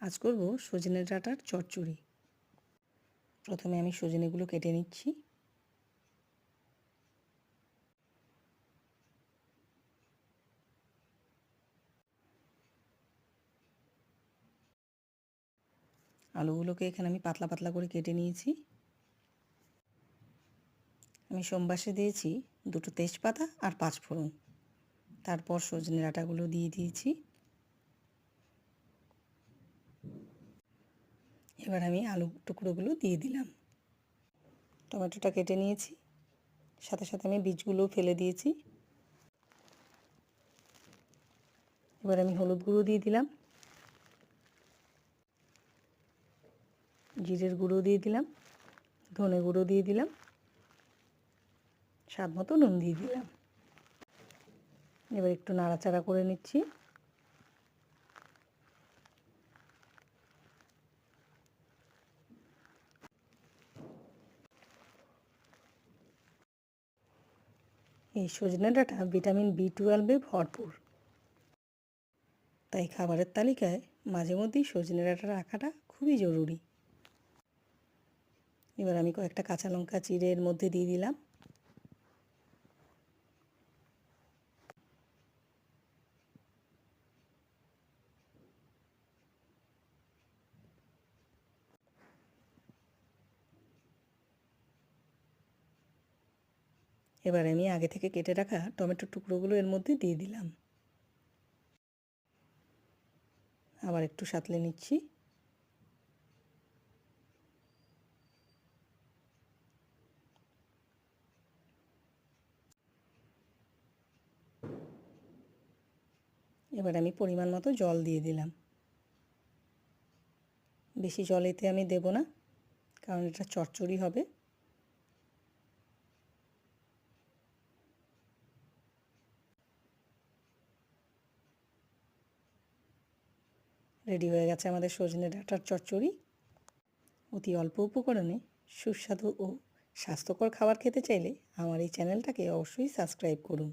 আজ করব সজনে ডাঁটার চচ্চড়ি। প্রথমে আমি সজনেগুলো কেটে নিচ্ছি। আলুগুলোকে এখানে আমি পাতলা পাতলা করে কেটে নিয়েছি। আমি সোমবাসে দিয়েছি 2টো তেজপাতা আর 5 ফোড়ন। তারপর সজনে ডাঁটাগুলো দিয়ে দিয়েছি। এবার আমি আলু টুকরোগুলো দিয়ে দিলাম। টমেটোটা কেটে নিয়েছি, সাথে সাথে আমি বীজগুলোও ফেলে দিয়েছি। এবার আমি হলুদ গুঁড়ো দিয়ে দিলাম, জিরের গুঁড়ো দিয়ে দিলাম, ধনে গুঁড়ো দিয়ে দিলাম, স্বাদ মতো নুন দিয়ে দিলাম। এবার একটু নাড়াচাড়া করে নিচ্ছি। এই সজনে ডাঁটা ভিটামিন B12-এ ভরপুর, তাই খাবারের তালিকায় মাঝে মধ্যেই সজনে ডাঁটা রাখাটা খুবই জরুরি। এবার আমি কয়েকটা কাঁচা লঙ্কা চিড়ে এর মধ্যে দিয়ে দিলাম। এবার আমি আগে থেকে কেটে রাখা টমেটোর টুকরোগুলো এর মধ্যে দিয়ে দিলাম। আবার একটু সাঁতলে নিচ্ছি। এবার আমি পরিমাণ মতো জল দিয়ে দিলাম। বেশি জল এতে আমি দেব না, কারণ এটা চচ্চড়ি হবে। রেডি হয়ে গেছে আমাদের সজনে ডাঁটার চচ্চড়ি। অতি অল্প উপকরণে সুস্বাদু ও স্বাস্থ্যকর খাবার খেতে চাইলে আমার এই চ্যানেলটাকে অবশ্যই সাবস্ক্রাইব করুন।